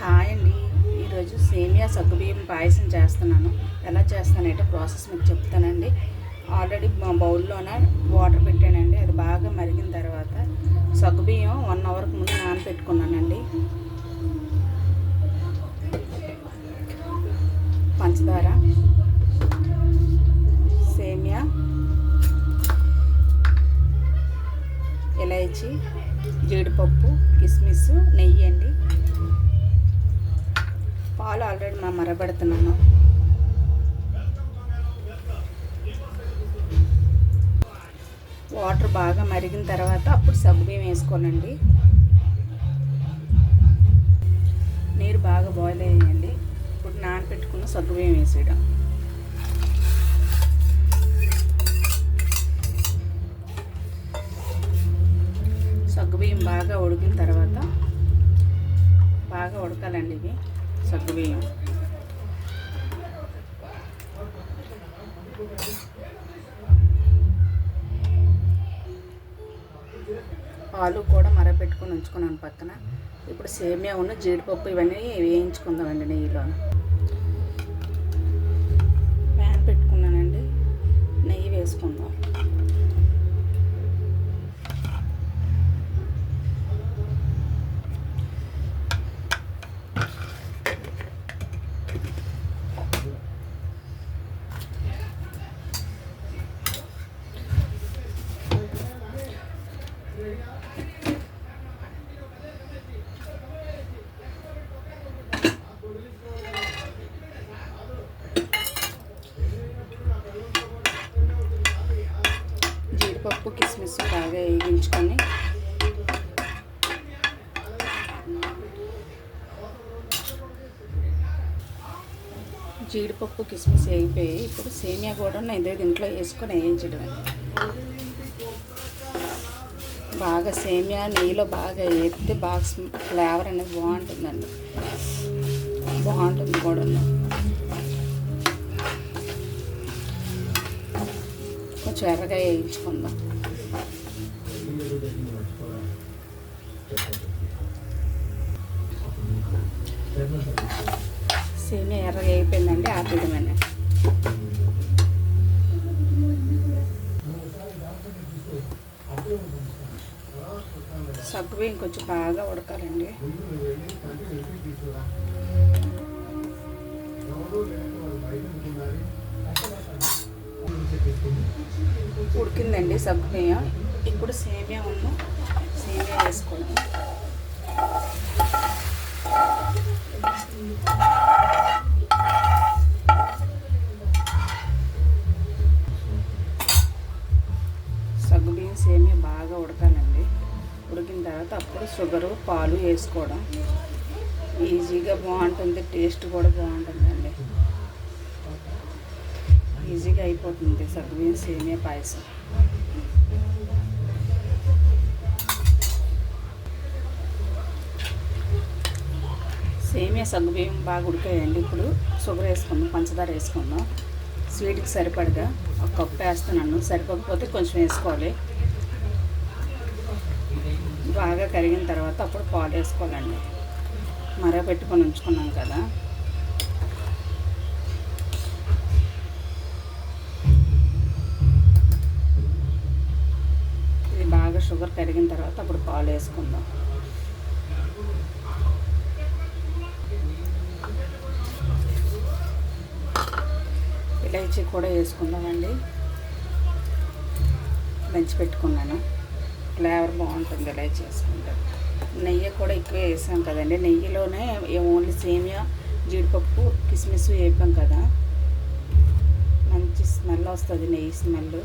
Hi అండి. ఈరోజు సేమియా సగ్గుబియ్యం పాయసం చేస్తున్నాను. ఎలా చేస్తానంటే ప్రాసెస్ మీకు చెప్తానండి. ఆల్రెడీ మా బౌల్లోన వాటర్ పెట్టానండి. అది బాగా మరిగిన తర్వాత సగ్గుబియ్యం 1 అవర్కి ముందు నానబెట్టుకున్నానండి. పంచదార, సేమియా, ఇలాచి, జీడిపప్పు, కిస్మిస్, నెయ్యి అండి. పాలు ఆల్రెడీ మరగబెడుతున్నాను. వాటర్ బాగా మరిగిన తర్వాత అప్పుడు సగ్గుబియ్యం వేసుకోనండి. నీరు బాగా బాయిల్ అయ్యండి. ఇప్పుడు నానబెట్టుకున్న సగ్గుబియ్యం వేసేయడం. సగ్గుబియ్యం బాగా ఉడికిన తర్వాత బాగా ఉడకాలండి. ఇవి సగ్గుబియ్యం పాలు కూడా మరగపెట్టుకొని ఉంచుకున్నాను పక్కన. ఇప్పుడు సేమియా ఉన్న జీడిపప్పు ఇవన్నీ వేయించుకుందామండి నెయ్యిలో. ప్యాన్ పెట్టుకున్నానండి, నెయ్యి వేసుకుందాం. జీడిపప్పు, కిస్మిస్ బాగా వేయించుకొని జీడిపప్పు, కిస్మిస్ వేగిపోయి ఇప్పుడు సేమియా కూడా ఇదే దీంట్లో వేసుకొని వేయించడం. బాగా సేమియా నెయ్యిలో బాగా వేస్తే బాగా ఫ్లేవర్ అనేది బాగుంటుందండి. బాగుంటుంది కూడా. కొంచెం ఎర్రగా వేయించుకుందాం. సేమియా ఎర్రగా అయిపోయిందండి, ఆపేయడమేనా. సగ్గుబియ్యం కొంచెం బాగా ఉడకాలండి. ఉడికిందండి సగ్గుబియ్యం. ఇప్పుడు సేమియా వేసుకోండి. సగ్గుబియ్యం సేమియా బాగా ఉడకాలండి. ఉడికిన తర్వాత అప్పుడు షుగరు, పాలు వేసుకోవడం. ఈజీగా బాగుంటుంది, టేస్ట్ కూడా బాగుంటుందండి. ఈజీగా అయిపోతుంది సగ్గుబియ్యం సేమియా పాయసం. సేమియా సగ్గుబియ్యం బాగా ఉడికాయండి. ఇప్పుడు షుగర్ వేసుకుందాం, పంచదార వేసుకుందాం. స్వీట్కి సరిపడగా ఒక కప్పు వేస్తున్నాను. సరిపోకపోతే కొంచెం వేసుకోవాలి. బాగా కరిగిన తర్వాత అప్పుడు పాలు వేసుకోవాలండి. మరగపెట్టుకొని ఉంచుకున్నాం కదా. ఇది బాగా షుగర్ కరిగిన తర్వాత అప్పుడు పాలు వేసుకుందాం. ఇలాచి కూడా వేసుకుందామండి. దంచి పెట్టుకున్నాను. ఫ్లేవర్ బాగుంటుంది ఇలాచి వేసుకుంటే. నెయ్యి కూడా ఎక్కువ వేసాం కదండి. నెయ్యిలోనే ఓన్లీ సేమియా, జీడిపప్పు, కిస్మిస్ వేపాం కదా. మంచి స్మెల్ వస్తుంది, నెయ్యి స్మెల్.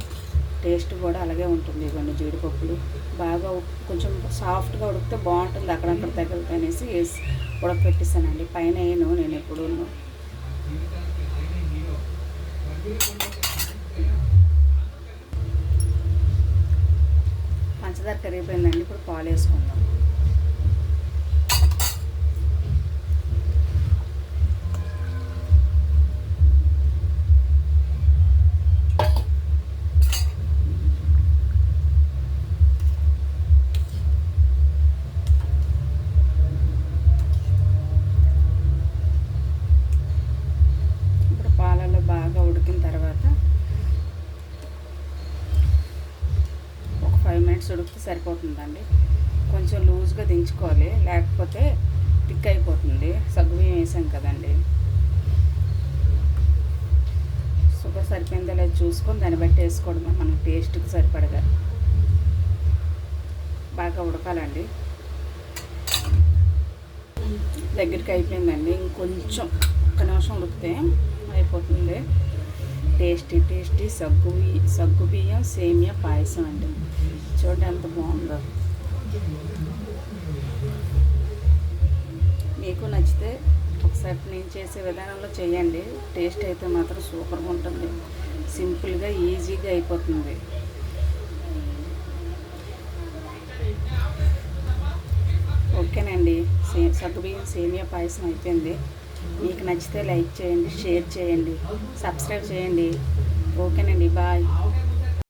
టేస్ట్ కూడా అలాగే ఉంటుంది. ఇవన్నీ జీడిపప్పులు బాగా కొంచెం సాఫ్ట్గా ఉడికితే బాగుంటుంది. అక్కడక్కడ తగిలితనేసి వేసి ఉడకపెట్టేసానండి. పైన నేను ఎప్పుడు పంచదార కరిగిపోయిందండి. ఇప్పుడు పాలు వేసుకుందాం. సరిపోతుందండి. కొంచెం లూజ్గా దించుకోవాలి, లేకపోతే థిక్ అయిపోతుంది. సగ్గుబియ్యం వేసాం కదండి. షుగర్ సరిపోయిందో లేదో చూసుకొని దాన్ని బట్టి వేసుకోవడమే, మన టేస్ట్కి సరిపడగా. బాగా ఉడకాలండి. దగ్గరికి అయిపోయిందండి. ఇంకొంచెం ఒక్క నిమిషం ఉడికితే అయిపోతుంది. టేస్టీ సగ్గుబియ్యం సేమియా పాయసం అండి. చూడండి ఎంత బాగుందో. మీకు నచ్చితే ఒకసారి నేను చేసే విధానంలో చేయండి. టేస్ట్ అయితే మాత్రం సూపర్గా ఉంటుంది. సింపుల్గా ఈజీగా అయిపోతుంది. ఓకేనండి, సగ్గుబియ్యం సేమియా పాయసం అయిపోయింది. మీకు నచ్చితే లైక్ చేయండి, షేర్ చేయండి, సబ్స్క్రైబ్ చేయండి. ఓకేనండి, బాయ్.